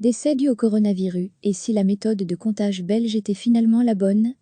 Décès dû au coronavirus, et si la méthode de comptage belge était finalement la bonne?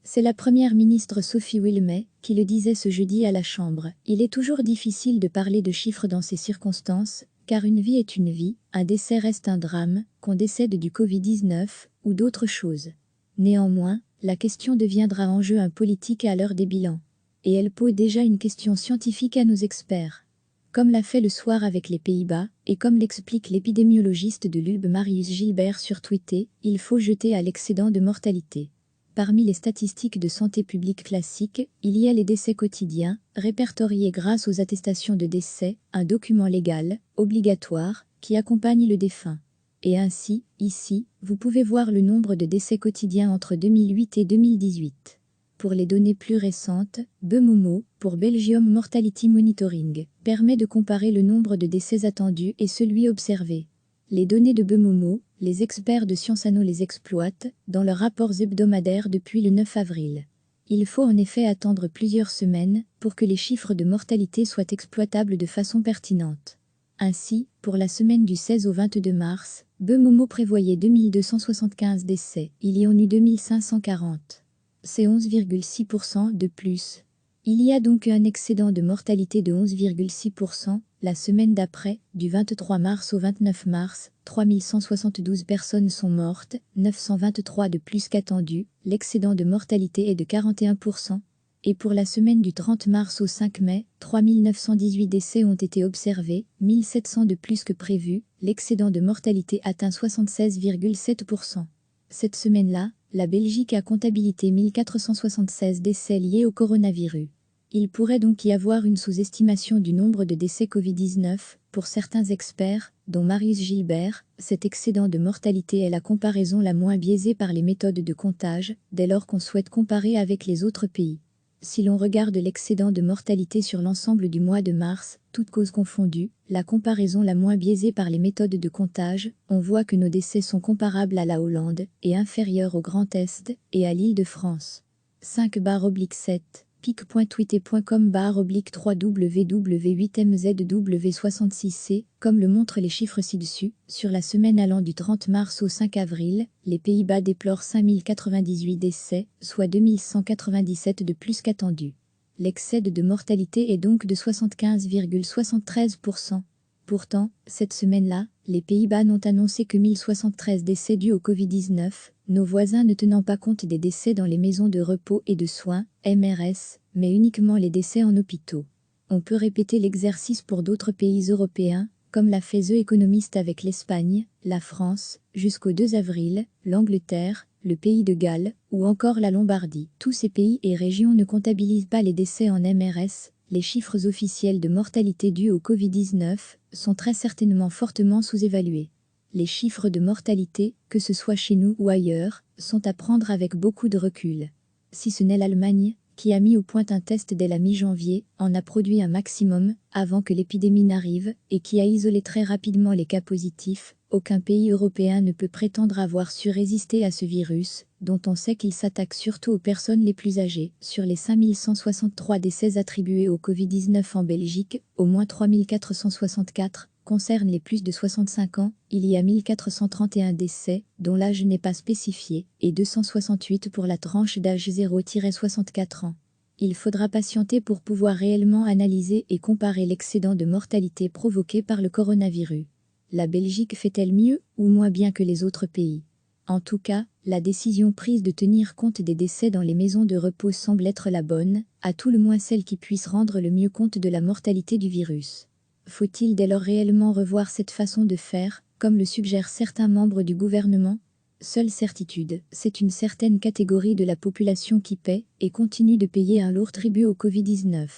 C'est la première ministre Sophie Wilmès qui le disait ce jeudi à la Chambre. Il est toujours difficile de parler de chiffres dans ces circonstances, car une vie est une vie, un décès reste un drame, qu'on décède du Covid-19 ou d'autres choses. Néanmoins, la question deviendra enjeu un politique à l'heure des bilans. Et elle pose déjà une question scientifique à nos experts. Comme l'a fait le soir avec les Pays-Bas, et comme l'explique l'épidémiologiste de l'ULB Marius Gilbert sur Twitter, il faut jeter à l'excédent de mortalité. Parmi les statistiques de santé publique classiques, il y a les décès quotidiens, répertoriés grâce aux attestations de décès, un document légal, obligatoire, qui accompagne le défunt. Et ainsi, ici, vous pouvez voir le nombre de décès quotidiens entre 2008 et 2018. Pour les données plus récentes, Bemomo, pour Belgium Mortality Monitoring, permet de comparer le nombre de décès attendus et celui observé. Les données de Bemomo, les experts de Sciences Anno les exploitent dans leurs rapports hebdomadaires depuis le 9 avril. Il faut en effet attendre plusieurs semaines pour que les chiffres de mortalité soient exploitables de façon pertinente. Ainsi, pour la semaine du 16 au 22 mars, Bemomo prévoyait 2275 décès, il y en eut 2540. C'est 11,6% de plus. Il y a donc un excédent de mortalité de 11,6%. La semaine d'après, du 23 mars au 29 mars, 3172 personnes sont mortes, 923 de plus qu'attendu, l'excédent de mortalité est de 41%. Et pour la semaine du 30 mars au 5 mai, 3918 décès ont été observés, 1700 de plus que prévu, l'excédent de mortalité atteint 76,7%. Cette semaine-là, la Belgique a comptabilisé 1476 décès liés au coronavirus. Il pourrait donc y avoir une sous-estimation du nombre de décès Covid-19. Pour certains experts, dont Marius Gilbert, cet excédent de mortalité est la comparaison la moins biaisée par les méthodes de comptage, dès lors qu'on souhaite comparer avec les autres pays. Si l'on regarde l'excédent de mortalité sur l'ensemble du mois de mars, toutes causes confondues, la comparaison la moins biaisée par les méthodes de comptage, on voit que nos décès sont comparables à la Hollande et inférieurs au Grand Est et à l'Île-de-France. 5/7 pic.twitter.com/oblique3www8mzw66c, comme le montrent les chiffres ci-dessus, sur la semaine allant du 30 mars au 5 avril, les Pays-Bas déplorent 5098 décès, soit 2197 de plus qu'attendu. L'excès de mortalité est donc de 75,73%. Pourtant, cette semaine-là, les Pays-Bas n'ont annoncé que 1073 décès dus au Covid-19, nos voisins ne tenant pas compte des décès dans les maisons de repos et de soins, MRS, mais uniquement les décès en hôpitaux. On peut répéter l'exercice pour d'autres pays européens, comme l'a fait The Economist avec l'Espagne, la France, jusqu'au 2 avril, l'Angleterre, le Pays de Galles, ou encore la Lombardie. Tous ces pays et régions ne comptabilisent pas les décès en MRS. Les chiffres officiels de mortalité dus au Covid-19 sont très certainement fortement sous-évalués. Les chiffres de mortalité, que ce soit chez nous ou ailleurs, sont à prendre avec beaucoup de recul. Si ce n'est l'Allemagne, qui a mis au point un test dès la mi-janvier, en a produit un maximum, avant que l'épidémie n'arrive, et qui a isolé très rapidement les cas positifs, aucun pays européen ne peut prétendre avoir su résister à ce virus, dont on sait qu'il s'attaque surtout aux personnes les plus âgées. Sur les 5163 décès attribués au Covid-19 en Belgique, au moins 3464 concernent les plus de 65 ans, il y a 1431 décès, dont l'âge n'est pas spécifié, et 268 pour la tranche d'âge 0-64 ans. Il faudra patienter pour pouvoir réellement analyser et comparer l'excédent de mortalité provoqué par le coronavirus. La Belgique fait-elle mieux ou moins bien que les autres pays? En tout cas, la décision prise de tenir compte des décès dans les maisons de repos semble être la bonne, à tout le moins celle qui puisse rendre le mieux compte de la mortalité du virus. Faut-il dès lors réellement revoir cette façon de faire, comme le suggèrent certains membres du gouvernement? Seule certitude, c'est une certaine catégorie de la population qui paie et continue de payer un lourd tribut au Covid-19.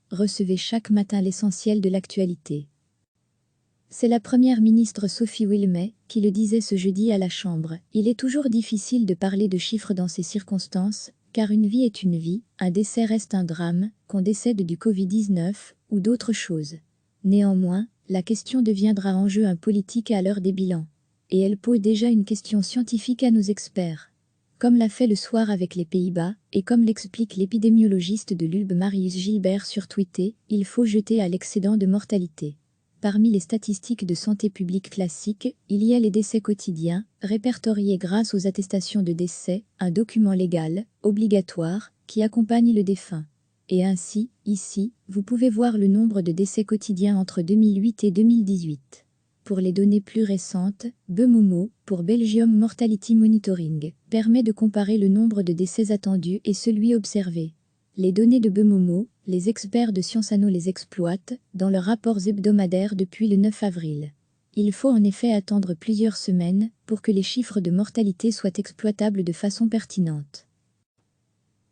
Recevez chaque matin l'essentiel de l'actualité. C'est la première ministre Sophie Wilmès qui le disait ce jeudi à la Chambre. Il est toujours difficile de parler de chiffres dans ces circonstances, car une vie est une vie, un décès reste un drame, qu'on décède du Covid-19 ou d'autres choses. Néanmoins, la question deviendra enjeu un politique à l'heure des bilans. Et elle pose déjà une question scientifique à nos experts. Comme l'a fait le soir avec les Pays-Bas, et comme l'explique l'épidémiologiste de l'ULB Marius Gilbert sur Twitter, il faut jeter à l'excédent de mortalité. Parmi les statistiques de santé publique classiques, il y a les décès quotidiens, répertoriés grâce aux attestations de décès, un document légal, obligatoire, qui accompagne le défunt. Et ainsi, ici, vous pouvez voir le nombre de décès quotidiens entre 2008 et 2018. Pour les données plus récentes, BeMomo, pour Belgium Mortality Monitoring, permet de comparer le nombre de décès attendus et celui observé. Les données de BeMomo, les experts de Scienceano les exploitent dans leurs rapports hebdomadaires depuis le 9 avril. Il faut en effet attendre plusieurs semaines pour que les chiffres de mortalité soient exploitables de façon pertinente.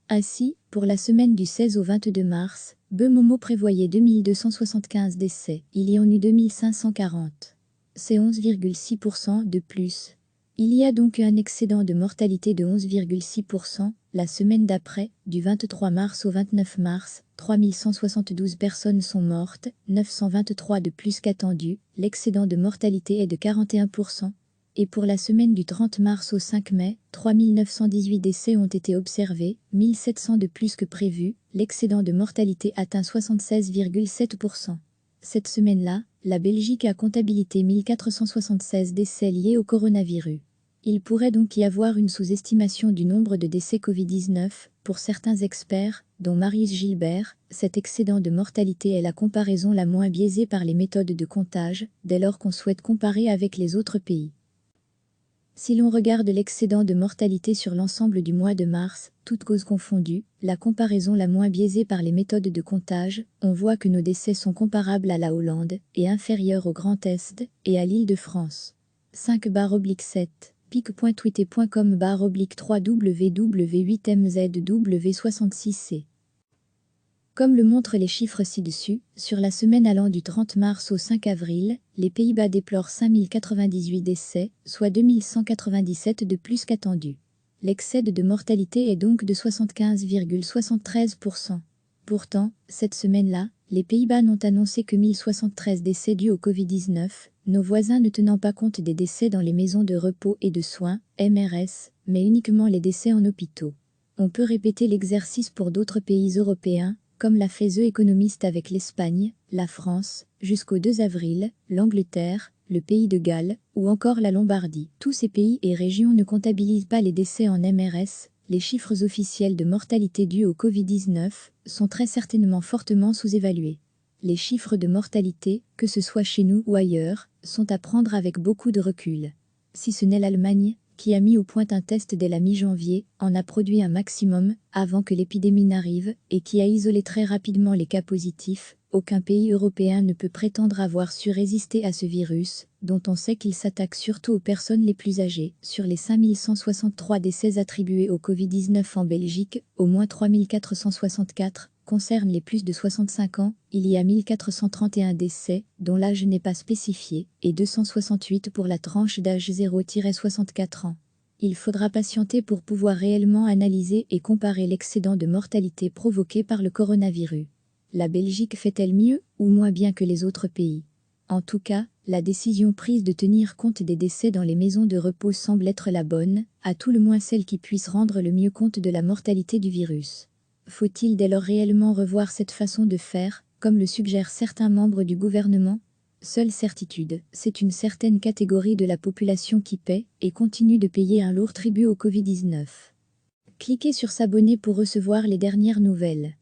Ainsi, pour la semaine du 16 au 22 mars, BeMomo prévoyait 2275 décès, il y en eut 2540. C'est 11,6% de plus. Il y a donc eu un excédent de mortalité de 11,6%. La semaine d'après, du 23 mars au 29 mars, 3172 personnes sont mortes, 923 de plus qu'attendu, l'excédent de mortalité est de 41%. Et pour la semaine du 30 mars au 5 mai, 3918 décès ont été observés, 1700 de plus que prévu, l'excédent de mortalité atteint 76,7%. Cette semaine-là, la Belgique a comptabilité 1476 décès liés au coronavirus. Il pourrait donc y avoir une sous-estimation du nombre de décès Covid-19. Pour certains experts, dont Marius Gilbert, cet excédent de mortalité est la comparaison la moins biaisée par les méthodes de comptage, dès lors qu'on souhaite comparer avec les autres pays. Si l'on regarde l'excédent de mortalité sur l'ensemble du mois de mars, toutes causes confondues, la comparaison la moins biaisée par les méthodes de comptage, on voit que nos décès sont comparables à la Hollande et inférieurs au Grand Est et à l'Île-de-France. 5/7 pic.tweet.com/3www8mzw66c. Comme le montrent les chiffres ci-dessus, sur la semaine allant du 30 mars au 5 avril, les Pays-Bas déplorent 5098 décès, soit 2197 de plus qu'attendu. L'excès de mortalité est donc de 75,73%. Pourtant, cette semaine-là, les Pays-Bas n'ont annoncé que 1073 décès dus au Covid-19, nos voisins ne tenant pas compte des décès dans les maisons de repos et de soins, MRS, mais uniquement les décès en hôpitaux. On peut répéter l'exercice pour d'autres pays européens, comme l'a fait The Economist avec l'Espagne, la France, jusqu'au 2 avril, l'Angleterre, le Pays de Galles, ou encore la Lombardie. Tous ces pays et régions ne comptabilisent pas les décès en MRS. Les chiffres officiels de mortalité dus au Covid-19 sont très certainement fortement sous-évalués. Les chiffres de mortalité, que ce soit chez nous ou ailleurs, sont à prendre avec beaucoup de recul. Si ce n'est l'Allemagne, qui a mis au point un test dès la mi-janvier, en a produit un maximum, avant que l'épidémie n'arrive, et qui a isolé très rapidement les cas positifs, aucun pays européen ne peut prétendre avoir su résister à ce virus, dont on sait qu'il s'attaque surtout aux personnes les plus âgées. Sur les 5163 décès attribués au Covid-19 en Belgique, au moins 3464 concernent les plus de 65 ans, il y a 1431 décès, dont l'âge n'est pas spécifié, et 268 pour la tranche d'âge 0-64 ans. Il faudra patienter pour pouvoir réellement analyser et comparer l'excédent de mortalité provoqué par le coronavirus. La Belgique fait-elle mieux ou moins bien que les autres pays? En tout cas, la décision prise de tenir compte des décès dans les maisons de repos semble être la bonne, à tout le moins celle qui puisse rendre le mieux compte de la mortalité du virus. Faut-il dès lors réellement revoir cette façon de faire, comme le suggèrent certains membres du gouvernement? Seule certitude, c'est une certaine catégorie de la population qui paie et continue de payer un lourd tribut au Covid-19. Cliquez sur s'abonner pour recevoir les dernières nouvelles.